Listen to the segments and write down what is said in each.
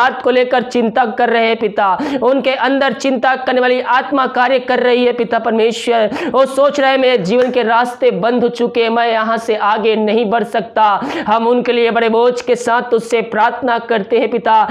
बात को लेकर चिंता कर रहे हैं पिता, उनके अंदर चिंता करने वाली आत्मा कार्य कर रही है पिता परमेश्वर। वो सोच रहे हैं मेरे जीवन के रास्ते बंद हो चुके, मैं यहाँ से आगे नहीं बढ़ सकता। हम उनके लिए बड़े बोझ के साथ तुझसे प्रार्थना करते हैं पिता।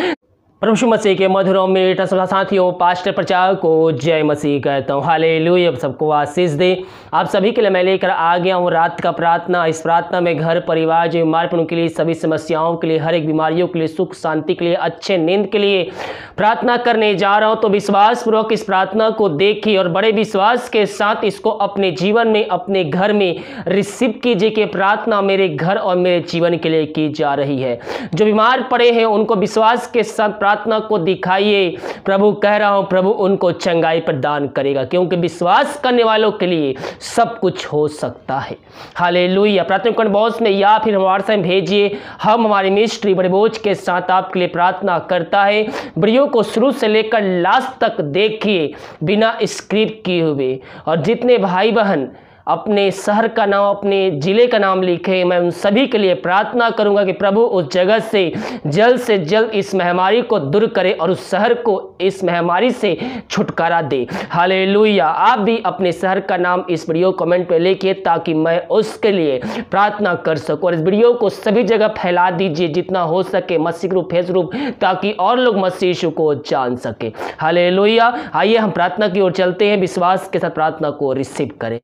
प्रभु यीशु मसीह के मधुर में साथियों, पास्टर प्रचार को जय मसीह कहता हूँ। हालेलुया। सबको आशीष दे। आप सभी के लिए मैं लेकर आ गया हूँ रात का प्रार्थना। इस प्रार्थना में घर परिवार जो बीमारपन के लिए, सभी समस्याओं के लिए, हर एक बीमारियों के लिए, सुख शांति के लिए, अच्छे नींद के लिए प्रार्थना करने जा रहा हूँ। तो विश्वास पूर्वक इस प्रार्थना को देखिए और बड़े विश्वास के साथ इसको अपने जीवन में, अपने घर में रिसीव कीजिए कि प्रार्थना मेरे घर और मेरे जीवन के लिए की जा रही है। जो बीमार पड़े हैं उनको विश्वास के साथ प्रार्थना को दिखाइए। प्रभु कह रहा हूं, प्रभु उनको चंगाई प्रदान करेगा, क्योंकि विश्वास करने वालों के लिए सब कुछ हो सकता है। हालेलुया। प्रार्थना करने बॉक्स में या फिर व्हाट्सएप में भेजिए। हम हमारे मिस्ट्री बड़े बोझ के साथ आपके लिए प्रार्थना करता है। वीडियो को शुरू से लेकर लास्ट तक देखिए बिना स्क्रिप्ट किए हुए। और जितने भाई बहन अपने शहर का नाम, अपने ज़िले का नाम लिखे, मैं उन सभी के लिए प्रार्थना करूंगा कि प्रभु उस जगह से जल्द इस महामारी को दूर करे और उस शहर को इस महामारी से छुटकारा दे। हालेलुया। आप भी अपने शहर का नाम इस वीडियो कमेंट पे लिखिए ताकि मैं उसके लिए प्रार्थना कर सकूं। और इस वीडियो को सभी जगह फैला दीजिए जितना हो सके, मसीह ग्रुप, फेस ग्रुप, ताकि और लोग मसीह यीशु को जान सके। हालेलुया। आइए हम प्रार्थना की ओर चलते हैं। विश्वास के साथ प्रार्थना को रिसीव करें।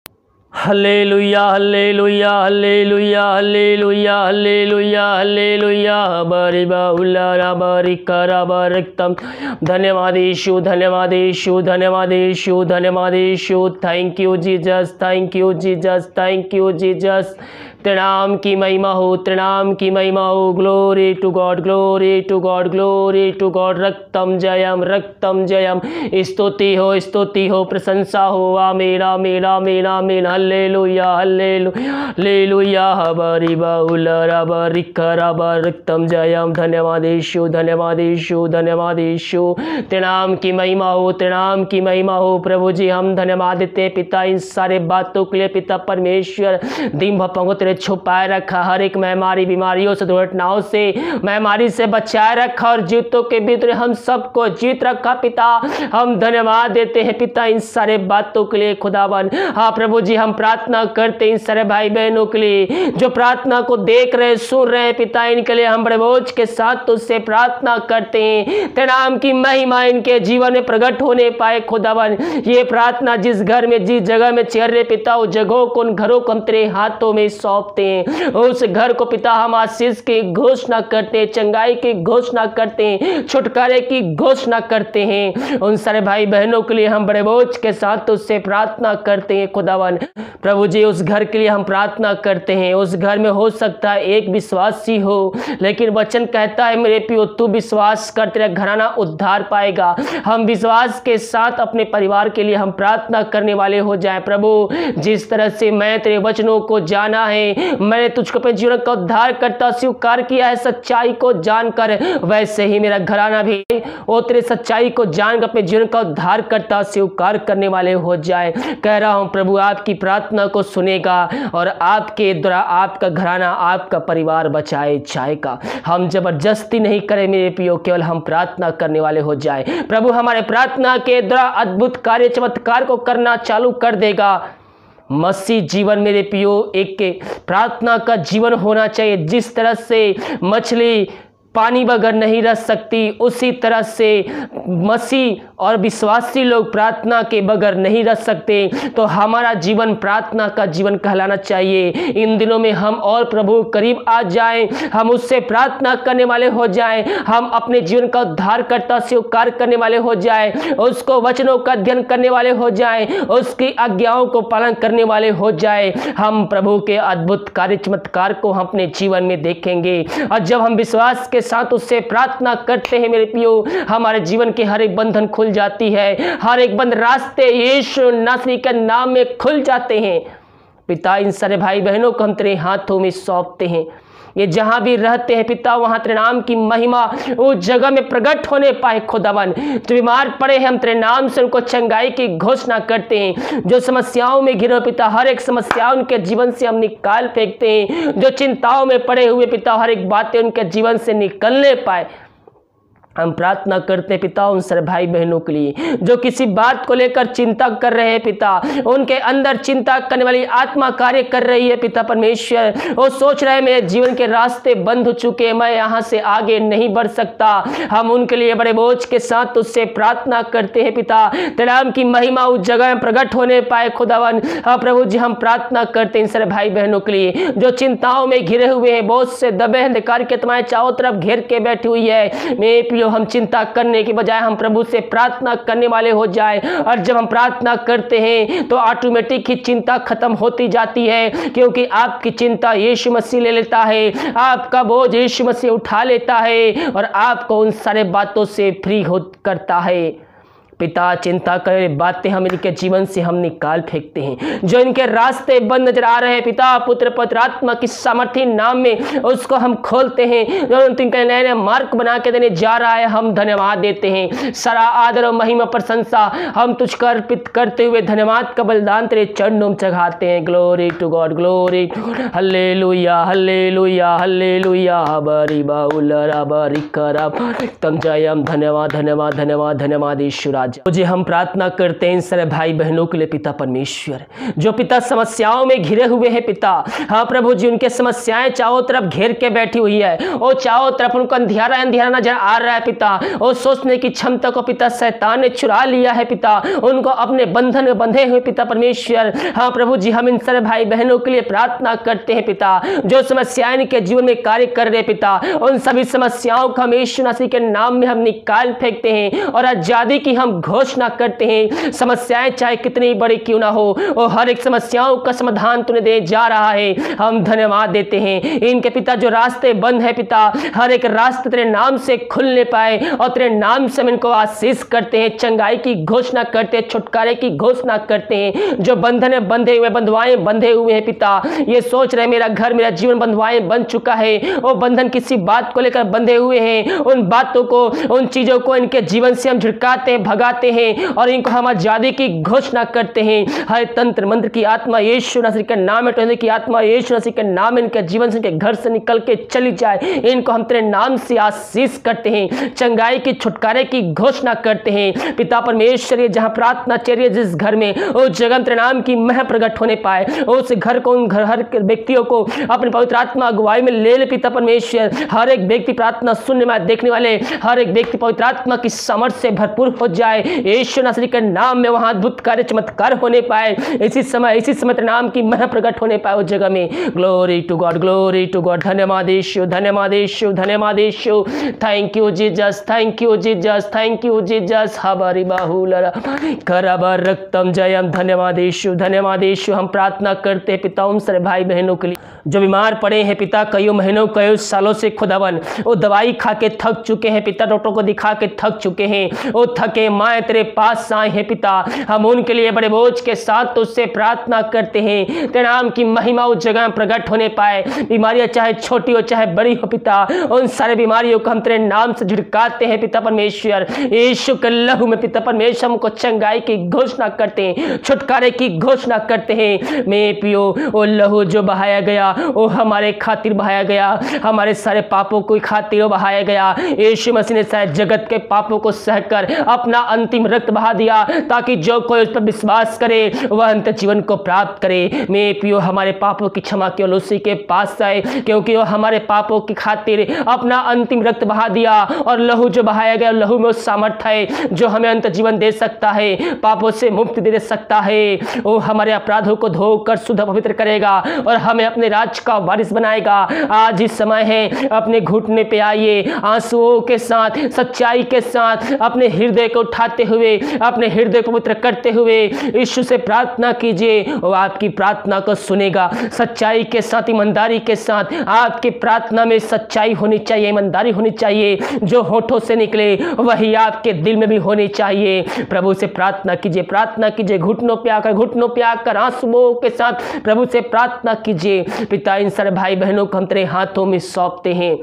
हल्लेलुया हल्लेलुया हल्लेलुया हल्लेलुया हल्लेलुया हल्लेलुया। बरि बाहुला बरि कराबरक्तम। धन्यवाद यीशु, धन्यवाद यीशु, धन्यवाद यीशु, धन्यवाद Yeshu. Thank you Jesus, thank you Jesus, thank you Jesus. त्रिनाम की महिमा हो, त्रिनाम की महिमा हो। Glory to God, glory to God, glory to God. रक्तम जयम, रक्तम जयम। स्तुति हो, स्तुति हो, प्रशंसा हो। आमीन, आमीन, आमीन, आमीन। हल्लेलुया, हल्लेलुया, हल्लेलुया। हबरी बाहुला रबरी करबा रक्तम जयम। धन्यवाद यीशु, धन्यवाद यीशु, धन्यवाद यीशु। त्रिनाम की महिमा हो, त्रिनाम की महिमा हो। प्रभु जी हम धन्यवाद देते हैं पिता इन सारे बातों के लिए। पिता परमेश्वर दिन भर को तेरे छुपाए रखा, हर एक महामारी, बीमारियों से, दुर्घटनाओं से, महामारी से बचाए रखा और जीतों के भीतर हम सबको जीत रखा। पिता हम धन्यवाद देते हैं पिता इन सारे बातों के लिए खुदावन। हाँ प्रभु जी हम प्रार्थना करते हैं इन सारे भाई बहनों के लिए जो प्रार्थना को देख रहे, सुन रहे हैं पिता, इनके लिए हम बड़े बोझ के साथ तुझसे प्रार्थना करते हैं। तेरे नाम की महिमा इनके जीवन में प्रकट होने पाए खुदावन। ये प्रार्थना जिस घर में, जिस जगह में चल रहे पिता, उस जगहों को, उन घरों को हम तेरे हाथों में सौंपते हैं। उस घर को पिता हम आशीष की घोषणा करते हैं, चंगाई की घोषणा करते हैं, छुटकारे की घोषणा करते हैं। उन सारे भाई बहनों के लिए हम बड़े बोझ के साथ उससे प्रार्थना करते हैं खुदावन। प्रभु जी उस घर के लिए हम प्रार्थना करते हैं। उस घर में हो सकता है एक विश्वासी हो, लेकिन वचन कहता है मेरे पियो तू विश्वास कर, तेरा घराना उद्धार पाएगा। हम विश्वास के साथ अपने परिवार के लिए हम प्रार्थना करने वाले हो जाए। प्रभु जिस तरह से मैं तेरे वचनों को जाना है, मैंने तुझको अपने जीवन का उद्धार करता स्वीकार किया है सच्चाई को जानकर, वैसे ही मेरा घराना भी वो तेरे सच्चाई को जानकर अपने जीवन का उद्धार करता स्वीकार करने वाले हो जाए। कह रहा हूं प्रभु आपकी प्रार्थना को सुनेगा और आपके द्वारा आपका घराना, आपका परिवार बचाए जाएगा। हम जबरदस्ती नहीं करें मेरे पियो, केवल हम प्रार्थना करने वाले हो जाए। प्रभु हमारे प्रार्थना के द्वारा अद्भुत कार्य, चमत्कार को करना चालू कर देगा। मसीह जीवन मेरे पियो एक प्रार्थना का जीवन होना चाहिए। जिस तरह से मछली पानी बगैर नहीं रह सकती, उसी तरह से मसीह और विश्वासी लोग प्रार्थना के बगैर नहीं रह सकते। तो हमारा जीवन प्रार्थना का जीवन कहलाना चाहिए। इन दिनों में हम और प्रभु करीब आ जाएं, हम उससे प्रार्थना करने वाले हो जाएं, हम अपने जीवन का उद्धार करता स्वीकार करने वाले हो जाएं, उसको वचनों का अध्ययन करने वाले हो जाएं, उसकी आज्ञाओं को पालन करने वाले हो जाएं। हम प्रभु के अद्भुत कार्य, चमत्कार को हम अपने जीवन में देखेंगे। और जब हम विश्वास के साथ उससे प्रार्थना करते हैं मेरे पियो, हमारे जीवन के हर एक बंधन खुल जाती है, हर एक बंद रास्ते यीशु नासरी के नाम में खुल जाते हैं। पिता इन सारे भाई बहनों को हम तेरे हाथों में सौंपते हैं। ये जहां भी रहते हैं पिता, वहां तेरे नाम की महिमा उस जगह में प्रकट होने पाए खुदावन। जो बीमार पड़े हैं हम तेरे नाम से उनको चंगाई की घोषणा करते हैं। जो समस्याओं में घिरे पिता, हर एक समस्या उनके जीवन से हम निकाल फेंकते हैं। जो चिंताओं में पड़े हुए पिता, हर एक बातें उनके जीवन से निकलने पाए। हम प्रार्थना करते हैं पिता उन सारे भाई बहनों के लिए जो किसी बात को लेकर चिंता कर रहे हैं पिता, उनके अंदर चिंता करने वाली आत्मा कार्य कर रही है पिता परमेश्वर। वो सोच रहे हैं मेरे जीवन के रास्ते बंद हो चुके हैं, मैं यहाँ से आगे नहीं बढ़ सकता। हम उनके लिए बड़े बोझ के साथ तुझसे प्रार्थना करते हैं पिता, तेरे नाम की महिमा उस जगह में प्रकट होने पाए खुदावन। हाँ प्रभु जी, हम प्रार्थना करते हैं इन सारे भाई बहनों के लिए जो चिंताओं में घिरे हुए हैं, बहुत से दबे अंधकार के तुम्हारे चारों तरफ घेर के बैठी हुई है। मेरे प्रियो, हम चिंता करने के बजाय हम प्रभु से प्रार्थना करने वाले हो जाए, और जब हम प्रार्थना करते हैं तो ऑटोमेटिक ही चिंता खत्म होती जाती है, क्योंकि आपकी चिंता यीशु मसीह ले लेता है, आपका बोझ यीशु मसीह उठा लेता है और आपको उन सारे बातों से फ्री हो करता है। पिता, चिंता करे बातें हम इनके जीवन से हम निकाल फेंकते हैं, जो इनके रास्ते बंद नजर आ रहे हैं पिता, पुत्र पवित्र आत्मा की सामर्थ्य नाम में उसको हम खोलते हैं, जो इनके नए नए मार्ग बना के देने जा रहा है। हम धन्यवाद देते हैं, सारा आदर और महिमा प्रशंसा हम तुझको अर्पित करते हुए धन्यवाद का बलिदान तेरे चरणों में चढ़ाते हैं। Glory to God, glory to God, हालेलुया हालेलुया हालेलुया। हबरी बाउलरा बारी करा तम जयम। धन्यवाद धन्यवाद धन्यवाद धन्यवाद ईश्वर। मुझे हम प्रार्थना करते हैं इन सारे भाई बहनों के लिए पिता परमेश्वर, जो पिता समस्याओं में घिरे हुए हैं पिता। हाँ प्रभु जी, उनके समस्याएं चारों तरफ घेर के बैठी हुई है, और चारों तरफ उनको अंधियारा अंधियारा नजर आ रहा है पिता। और सोचने की क्षमता को पिता शैतान ने चुरा लिया है पिता, उनको अपने बंधन में बंधे हुए पिता परमेश्वर। हाँ प्रभु जी, हम इन सारे भाई बहनों के लिए प्रार्थना करते हैं पिता, जो समस्याएं इनके जीवन में कार्य कर रहे पिता, उन सभी समस्याओं को हम यीशु मसीह के नाम में हम निकाल फेंकते हैं और आजादी की हम घोषणा करते हैं। समस्याएं चाहे कितनी बड़ी क्यों ना हो, और हर एक समस्याओं का समाधान तूने दे जा रहा है। हम धन्यवाद देते हैं इनके पिता, जो रास्ते बंद है पिता, हर एक रास्ते तेरे नाम से खुलने पाए, और तेरे नाम से हम इनको आशीष करते हैं, चंगाई की घोषणा करते हैं, छुटकारे की घोषणा करते हैं। जो बंधन में बंधे हुए, बंधुआएं बंधे हुए हैं पिता, ये सोच रहे मेरा घर मेरा जीवन बंधुआएं बन चुका है, वो बंधन किसी बात को लेकर बंधे हुए हैं, उन बातों को, उन चीजों को इनके जीवन से हम झुड़काते हैं, भगाते हैं, और इनको हम आजादी की घोषणा करते हैं। हर तंत्र मंत्र की आत्मा यीशु मसीह के नाम में, टहलने की आत्मा यीशु मसीह के नाम में इनके जीवन से, इनके घर से निकल के चली जाए। इनको हम तेरे नाम से आशीष करते हैं, चंगाई की छुटकारे की घोषणा करते हैं पिता परमेश्वर। ये जहां प्रार्थना चल रही है जिस घर में, उस जगह तेरे नाम की मह प्रकट होने पाए, उस घर को, उन घर हर व्यक्तियों को अपने पवित्र आत्मा अगुवाई में ले ले पिता परमेश्वर। हर एक व्यक्ति प्रार्थना सुनने वाले, देखने वाले हर एक व्यक्ति पवित्र आत्मा की सामर्थ्य से भरपूर हो जाए यीशु मसीह के नाम में। वहां अद्भुत कार्य चमत्कार होने पाए इसी समय तेरे नाम की मह प्रकट होने पाए उस जगह में। Glory to God, glory to God. धन्यवाद यीशु, धन्यवाद यीशु, धन्यवाद Yeshu. Thank you Jesus, thank you Jesus, thank you Jesus. हबरी बाहुलरा करबर रक्तम जयम। धन्यवाद यीशु, धन्यवाद यीशु। हम प्रार्थना करते हैं पिता उन सारे भाई बहनों के लिए जो बीमार पड़े हैं पिता, कई महीनों कई सालों से खुदावन, वो दवाई खा के थक चुके हैं पिता, डॉक्टर को दिखा के थक चुके हैं, वो थके माए तेरे पास आए हैं पिता। हम उनके लिए बड़े बोझ के साथ तुझसे प्रार्थना करते हैं, तेरे नाम की महिमा उस जगह में प्रकट होने पाए। बीमारियां चाहे छोटी हो चाहे बड़ी हो पिता, उन सारे बीमारियों को हम तेरे नाम से झुड़काते हैं पिता परमेश्वर। यीशु के लहू में पिता परमेश्वर हमको चंगाई की घोषणा करते हैं, छुटकारे की घोषणा करते हैं। मैं पियो वो लहू जो बहाया गया, वो हमारे खातिर बहाया गया, हमारे सारे पापों को खातिर बहाया गया। यीशु मसीह ने सारे जगत के पापों को सहकर अपना अंतिम रक्त बहा दिया, ताकि जो कोई उस पर विश्वास करे वह अंत जीवन को प्राप्त करे। मैं पियो हमारे पापों की क्षमा केवल उसी के पास आए, क्योंकि वो हमारे पापों की खातिर अपना अंतिम रक्त बहा दिया, और लहू जो बहाया गया लहू में उस सामर्थ्य है जो हमें अंत जीवन दे सकता है, पापों से मुक्ति दे सकता है। वो हमारे अपराधों को धोकर शुद्ध पवित्र करेगा और हमें अपने राज्य का वारिस बनाएगा। आज इस समय है, अपने घुटने पे आइए, आंसुओं के साथ, सच्चाई के साथ अपने हृदय को उठाते हुए, अपने हृदय को पवित्र करते हुए यीशु से प्रार्थना कीजिए। वो आपकी प्रार्थना को सुनेगा। सच्चाई के साथ, ईमानदारी के साथ आपकी प्रार्थना में सच्चाई होनी चाहिए, ईमानदारी होनी चाहिए। जो होठों से निकले वही आपके दिल में भी होनी चाहिए। प्रभु से प्रार्थना कीजिए, प्रार्थना कीजिए, घुटनों पे आकर, घुटनों पे आकर आंसुओं के साथ प्रभु से प्रार्थना कीजिए। पिता इन सारे भाई बहनों को हम तेरे हाथों में सौंपते हैं।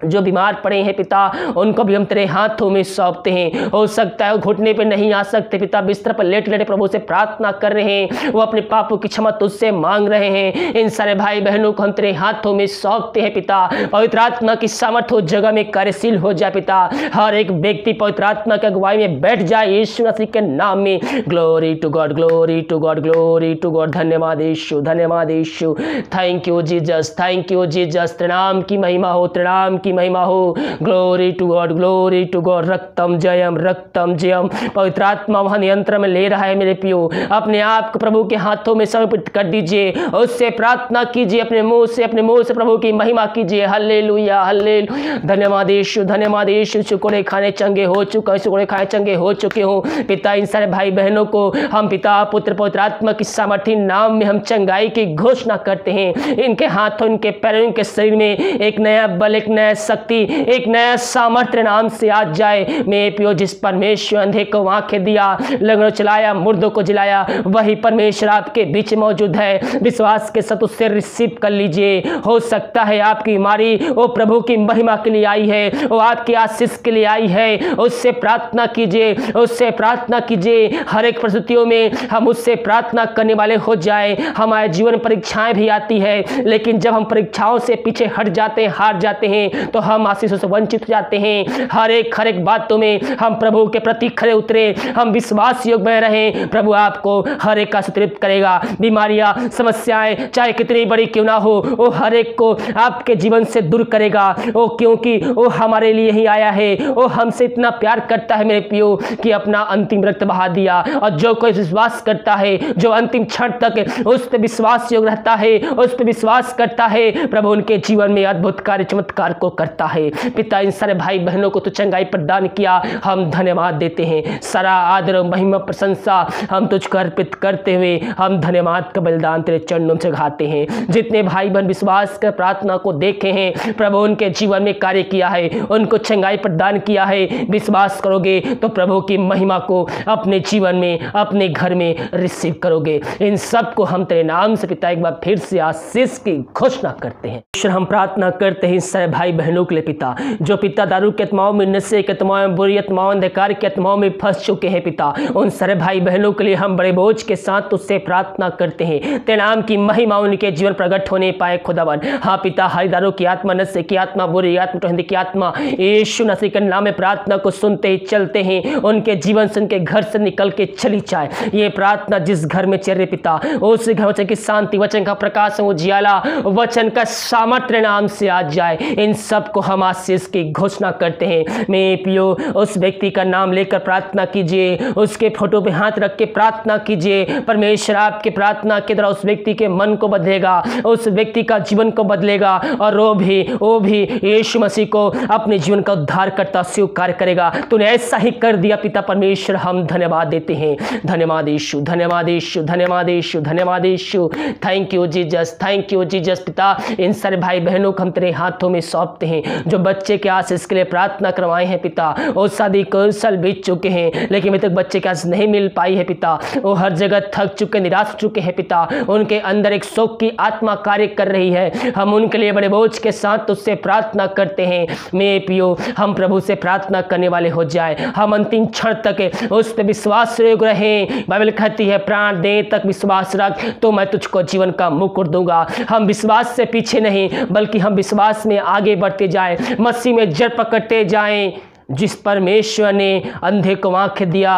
जो बीमार पड़े हैं पिता, उनको भी हम तेरे हाथों में सौंपते हैं। हो सकता है वो घुटने पे नहीं आ सकते पिता, बिस्तर पर लेट लेटे प्रभु से प्रार्थना कर रहे हैं, वो अपने पापों की क्षमा तुझसे मांग रहे हैं। इन सारे भाई बहनों को हम तेरे हाथों में सौंपते हैं पिता। पवित्र आत्मा की सामर्थ्य उस जगह में कार्यशील हो जाए पिता। हर एक व्यक्ति पवित्र आत्मा की अगुवाई में बैठ जाए यीशु मसीह के नाम में। Glory to God, glory to God, glory to God. धन्यवाद यीशु, धन्यवाद Yeshu. Thank you Jesus, thank you Jesus. त्रिनाम की महिमा हो, त्रिनाम की महिमा हो। Glory to God, glory to God. रक्तम जयम, रक्तम जयम। पवित्र आत्मा वहां नियंत्रण में ले रहा है मेरे पियो। अपने आप को प्रभु के हाथों में समर्पित कर दीजिए, उससे प्रार्थना कीजिए, अपने मुंह से प्रभु की महिमा कीजिए। Hallelujah, hallelujah. धन्यवाद यीशु, धन्यवाद यीशु। शुक्र खाने चंगे हो चुके, शुक्र खाने चंगे हो चुके हो पिता। इन सारे भाई बहनों को हम पिता पुत्र पवित्र आत्मा की सामर्थ्य नाम में हम चंगाई की घोषणा करते हैं। इनके हाथों, इनके पैरों, इनके शरीर में एक नया बल, एक नया शक्ति, एक नया सामर्थ्य नाम से आज जाए। मेरे पियो, जिस परमेश्वर अंधे को आंखें दिया, लंगड़ों चलाया, मुर्दों को जिलाया, वही परमेश्वर आपके बीच मौजूद है। विश्वास के साथ उससे रिसीव कर लीजिए। हो सकता है आपकी बीमारी वो प्रभु की महिमा के लिए आई है, वो आपकी आशीष के लिए आई है। उससे प्रार्थना कीजिए, उससे प्रार्थना कीजिए। हर एक परिस्थितियों में हम उससे प्रार्थना करने वाले हो जाए। हमारे जीवन परीक्षाएं भी आती है, लेकिन जब हम परीक्षाओं से पीछे हट जाते हैं, हार जाते हैं, तो हम आशीषों से वंचित हो जाते हैं। हर एक बातों में हम प्रभु के प्रति खरे उतरे, हम विश्वास योग में रहें। प्रभु आपको हर एक का तृप्त करेगा। बीमारियां, समस्याएं चाहे कितनी बड़ी क्यों ना हो, वो हर एक को आपके जीवन से दूर करेगा। वो क्योंकि वो हमारे लिए ही आया है। वो हमसे इतना प्यार करता है मेरे पियो कि अपना अंतिम रक्त बहा दिया। और जो कोई विश्वास करता है, जो अंतिम क्षण तक उस पर विश्वास योग रहता है, उस पर विश्वास करता है, प्रभु उनके जीवन में अद्भुत कार्य चमत्कार को करता है। पिता, इन सारे भाई बहनों को तो चंगाई प्रदान किया, हम धन्यवाद देते हैं। सारा आदर, महिमा, प्रशंसा हम तुझको अर्पित करते हुए हम धन्यवाद का बलिदान तेरे चरणों में चढ़ाते हैं। जितने भाई बहन विश्वास कर प्रार्थना को देखे हैं, प्रभु उनके जीवन में कार्य किया है, उनको चंगाई प्रदान किया है। विश्वास करोगे तो प्रभु की महिमा को अपने जीवन में, अपने घर में रिसीव करोगे। इन सब को हम तेरे नाम से पिता एक बार फिर से आशीष की घोषणा करते हैं। हम प्रार्थना करते हैं सारे भाई बहनों के लिए पिता, जो पिता दारू के आत्माओं में, नशे के आत्माओं में, बुरी आत्माओं, अंधकार के आत्माओं में फंस चुके हैं पिता। उन सारे भाई बहनों के लिए हम बड़े बोझ के साथ तुझसे प्रार्थना करते हैं, तेरे नाम की महिमा उनके जीवन प्रकट होने पाए खुदावन। हाँ पिता, हर दारू की आत्मा, नशे की आत्मा, बुरी आत्मा, टहलने की आत्मा, यीशु मसीह के नाम में प्रार्थना को सुनते ही चलते हैं, उनके जीवन से, उनके घर से निकल के चली जाए। ये प्रार्थना जिस घर में चल रही पिता, उस घर वचन की शांति, वचन का प्रकाश, उजियाला, वचन का सामर्थ्य नाम से आ जाए। इन सब को हम आशीष की घोषणा करते हैं। मेरे पियो, उस व्यक्ति का नाम लेकर प्रार्थना कीजिए, उसके फोटो पे हाथ रख के प्रार्थना कीजिए। परमेश्वर आपके प्रार्थना के द्वारा उस व्यक्ति के मन को बदलेगा, उस व्यक्ति का जीवन को बदलेगा, और वो भी यीशु मसीह को अपने जीवन का उद्धार करता स्वीकार करेगा। तूने ऐसा ही कर दिया पिता परमेश्वर, हम धन्यवाद देते हैं। धन्यवाद यीशु, धन्यवाद यीशु, धन्यवाद यीशु, धन्यवाद Yeshu. Thank you Jesus, thank you Jesus. पिता, इन सारे भाई बहनों को हम तेरे हाथों में सौंपते हैं, जो बच्चे के आशीष के लिए प्रार्थना करवाए हैं पिता। वो शादी को साल बीत चुके हैं, लेकिन अभी तक बच्चे के आशीष नहीं मिल पाई है पिता। वो हर जगह थक चुके, निराश हो चुके हैं पिता। उनके अंदर एक शोक की आत्मा कार्य कर रही है। हम उनके लिए बड़े बोझ के साथ तुझसे प्रार्थना करते हैं। मेरे पियो, हम प्रभु से प्रार्थना करने वाले हो जाए। हम अंतिम क्षण तक उस पर विश्वास रहें। बाइबल कहती है, प्राण दे तक विश्वास रख तो मैं तुझको जीवन का मुकुट दूंगा। हम विश्वास से पीछे नहीं, बल्कि हम विश्वास में आगे बढ़ते जाएं, मसीह में जड़ पकड़ते जाएं। जिस परमेश्वर ने अंधे को आंखें दिया,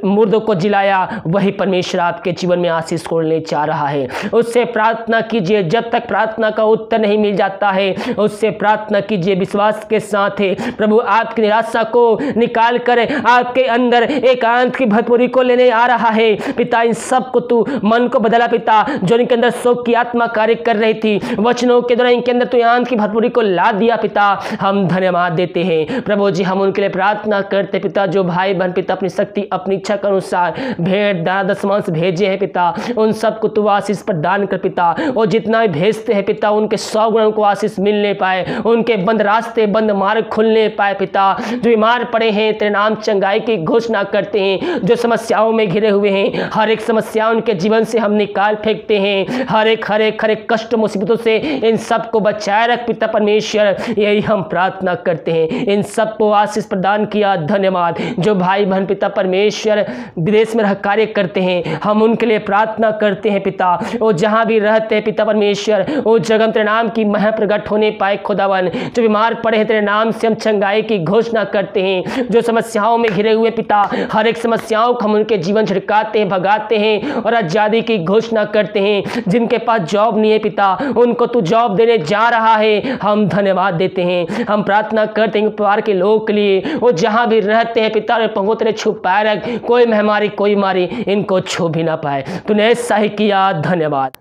मुर्दों को जिलाया, वही परमेश्वर आपके जीवन में आशीष खोलने चाह रहा है। उससे प्रार्थना कीजिए। जब तक प्रार्थना का उत्तर नहीं मिल जाता है, उससे प्रार्थना कीजिए विश्वास के साथ है। प्रभु आपकी निराशा को निकाल कर आपके अंदर एकांत की भरपूरी को लेने आ रहा है। पिता, इन सब को तू मन को बदला पिता, जो इनके अंदर शोक की आत्मा कार्य कर रही थी, वचनों के द्वारा इनके अंदर तू एकांत की भरपूरी को ला दिया पिता। हम धन्यवाद देते हैं प्रभु जी। हम उनके लिए प्रार्थना करते पिता, जो भाई बहन पिता अपनी शक्ति अपनी इच्छा के अनुसार भेंट दान दशमांश भेजे हैं पिता, उन सबको तू आशीष प्रदान कर पिता। और जितना भी भेजते हैं पिता, उनके 100 गुणों को आशीष मिलने पाए, उनके बंद रास्ते बंद मार्ग खुलने पाए पिता। जो बीमार पड़े हैं तेरे नाम चंगाई की घोषणा करते हैं, जो समस्याओं में घिरे हुए हैं हर एक समस्या उनके जीवन से हम निकाल फेंकते हैं, हर एक कष्ट मुसीबतों से इन सबको बचाए रख पिता परमेश्वर, यही हम प्रार्थना करते हैं। इन सबको आशीष प्रदान किया, धन्यवाद। जो भाई बहन पिता परमेश्वर विदेश में रह कार्य करते हैं, हम उनके लिए प्रार्थना करते हैं पिता। वो जहां भी रहते हैं पिता परमेश्वर, वो जगह तेरे नाम की मह प्रकट होने पाए खुदावन। जो बीमार पड़े हैं तेरे नाम से हम चंगाई की घोषणा करते हैं, जो समस्याओं में घिरे हुए पिता हर एक समस्याओं को हम उनके जीवन छिड़काते हैं, भगाते हैं और आजादी की घोषणा करते हैं। जिनके पास जॉब नहीं है पिता, उनको तू जॉब देने जा रहा है, हम धन्यवाद देते हैं। हम प्रार्थना करते हैं परिवार के लोगों के लिए, वो जहां भी रहते हैं पिता पंखों तेरे छुपाए रख, कोई महामारी कोई मारी इनको छू भी ना पाए। तूने ऐसा ही किया, धन्यवाद।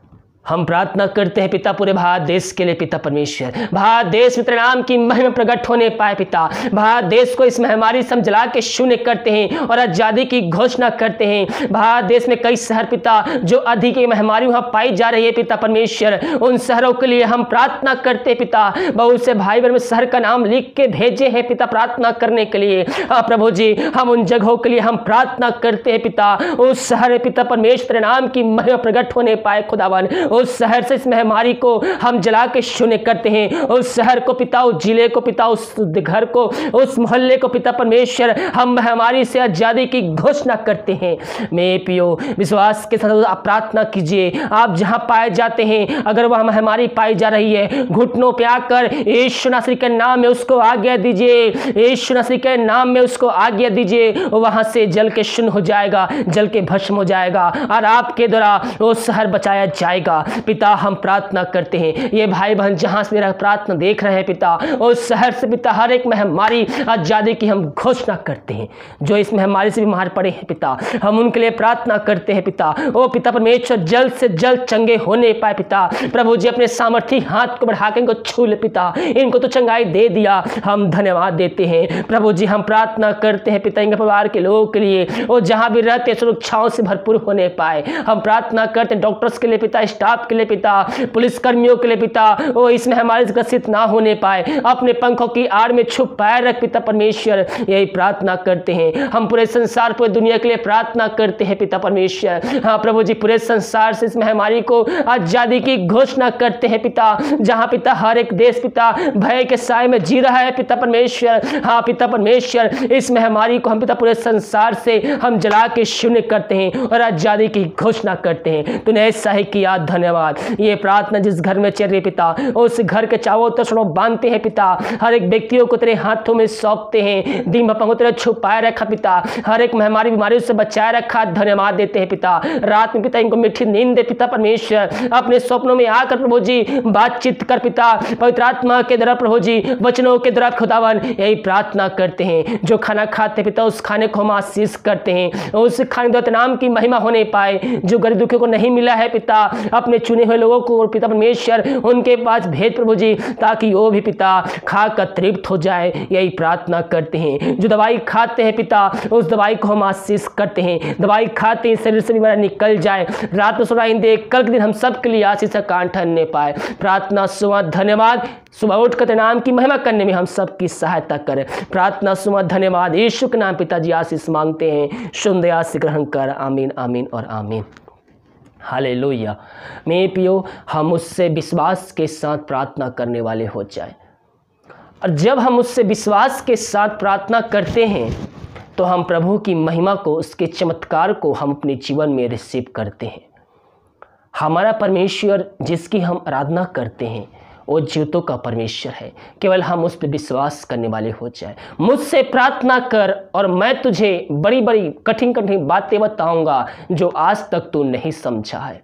हम प्रार्थना करते हैं पिता पूरे भारत देश के लिए पिता परमेश्वर, भारत देश में तेरे नाम की महिमा प्रकट होने पाए पिता। भारत देश को इस महामारी से हम जला के शून्य करते हैं और आजादी की घोषणा करते हैं। भारत देश में कई शहर पिता जो अधिक महामारी वहां पाई जा रही है पिता परमेश्वर, उन शहरों के लिए हम प्रार्थना करते हैं पिता। बहुत से भाई बहन में शहर का नाम लिख के भेजे हैं पिता प्रार्थना करने के लिए। प्रभु जी हम उन जगहों के लिए हम प्रार्थना करते हैं पिता। उस शहर पिता परमेश्वर तेरे नाम की महिमा प्रकट होने पाए खुदावन। उस शहर से इस महामारी को हम जला के शून्य करते हैं। उस शहर को पिता, उस जिले को पिता, उस घर को, उस मोहल्ले को पिता परमेश्वर हम महामारी से आजादी की घोषणा करते हैं। मैं पियो विश्वास के साथ आप प्रार्थना कीजिए। आप जहां पाए जाते हैं, अगर वह महामारी पाई जा रही है, घुटनों पे आकर यीशु नासरी के नाम में उसको आज्ञा दीजिए, यीशु नासरी के नाम में उसको आज्ञा दीजिए। वहां से जल के शून्य हो जाएगा, जल के भस्म हो जाएगा और आपके द्वारा वो शहर बचाया जाएगा। पिता हम प्रार्थना करते हैं, ये भाई बहन जहां से मेरा प्रार्थना देख रहे हैं पिता, उस शहर से पिता हर एक महामारी आजादी की हम घोषणा करते हैं। जो इस महामारी से बीमार पड़े हैं पिता, हम उनके लिए प्रार्थना करते हैं पिता। ओ पिता परमेश्वर जल्द से जल्द चंगे होने पाए पिता। प्रभु जी अपने सामर्थी हाथ को बढ़ा के इनको छू ले पिता, इनको तो चंगाई दे दिया, हम धन्यवाद देते हैं। प्रभु जी हम प्रार्थना करते हैं पिता इनके परिवार के लोगों के लिए, वो जहां भी रहते सुरक्षाओं से भरपूर होने पाए। हम प्रार्थना करते हैं डॉक्टर्स के लिए पिता, स्टाफ के लिए पिता, पुलिस कर्मियों के लिए पिता, वो इसमें हमारे ग्रसित ना होने पाए, अपने पंखों की आड़ में छुप पाए रख पिता परमेश्वर, यही प्रार्थना करते हैं। हम पूरे संसार पूरे दुनिया के लिए प्रार्थना करते हैं पिता परमेश्वर। हाँ प्रभु जी पूरे संसार से इस महामारी को आजादी की घोषणा करते हैं पिता। जहां पिता हर एक देश पिता भय के साए में जी रहा है पिता परमेश्वर, हाँ पिता परमेश्वर इस महामारी को हम पिता पूरे संसार से हम जला के शून्य करते हैं और आजादी की घोषणा करते हैं। तूने ऐसा ही किया, धन्यवाद। ये प्रार्थना जिस घर में चल रही पिता, उस घर के चारों तरफ बांधते हैं पिता, हर एक व्यक्तियों को तेरे हाथों में सौंपते हैं। दिन भर तेरे छुपाए रखा पिता, हर एक महामारी बीमारी से बचाए रखा, धन्यवाद देते हैं पिता। रात में पिता इनको मीठी नींद दे पिता परमेश्वर, अपने स्वप्नों में आकर प्रभु जी बातचीत कर पिता, पवित्र आत्मा के द्वारा प्रभु जी वचनों के द्वारा खुदावन यही प्रार्थना करते हैं। जो खाना खाते पिता उस खाने को हम आशीष करते हैं, उस खाने द्वारा नाम की महिमा होने पाए। जो गरीब दुखियों को नहीं मिला है पिता, अपने चुने हुए लोगों को पिता परमेश्वर उनके पास भेज प्रभु जी, ताकि वो भी पिता खाकर तृप्त हो जाए, यही प्रार्थना करते हैं। जो दवाई खाते हैं पिता, उस दवाई को हम आशीष करते हैं। दवाई खाते हैं शरीर से बीमारी निकल जाए, रात में सुनाई दे, कल के दिन हम सब के लिए आशीष का कान ठहरने पाए। प्रार्थना सुबह धन्यवाद, सुबह उठकर नाम की महिमा करने में हम सबकी सहायता करें। प्रार्थना सुबह धन्यवाद, यीशु के नाम पिताजी आशीष मांगते हैं, शुद्ध दया से ग्रहण कर, आमीन आमीन और आमीन। हालेलुया। मेरे प्रियो हम उससे विश्वास के साथ प्रार्थना करने वाले हो जाए, और जब हम उससे विश्वास के साथ प्रार्थना करते हैं तो हम प्रभु की महिमा को, उसके चमत्कार को हम अपने जीवन में रिसीव करते हैं। हमारा परमेश्वर जिसकी हम आराधना करते हैं वो जीवतों का परमेश्वर है, केवल हम उस पर विश्वास करने वाले हो जाए। मुझसे प्रार्थना कर और मैं तुझे बड़ी बड़ी कठिन कठिन बातें बताऊंगा जो आज तक तू नहीं समझा है।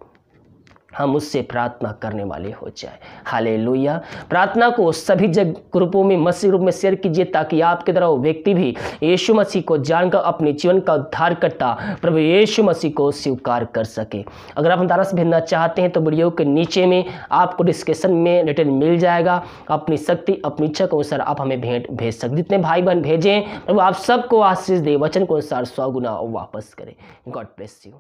हम उससे प्रार्थना करने वाले हो जाए। हालेलुया। प्रार्थना को सभी ग्रुपों में मसीह रूप में शेयर कीजिए, ताकि आपके द्वारा वो व्यक्ति भी यीशु मसीह को जानकर अपने जीवन का उद्धारकर्ता प्रभु यीशु मसीह को स्वीकार कर सके। अगर आप हमारा से भेजना चाहते हैं तो वीडियो के नीचे में आपको डिस्क्रिप्शन में डिटेल मिल जाएगा। अपनी शक्ति अपनी इच्छा के अनुसार आप हमें भेंट भेज सकते। जितने भाई बहन भेजें प्रभु आप सबको आशीष दे, वचन को अनुसार 100 गुना वापस करें। God bless you.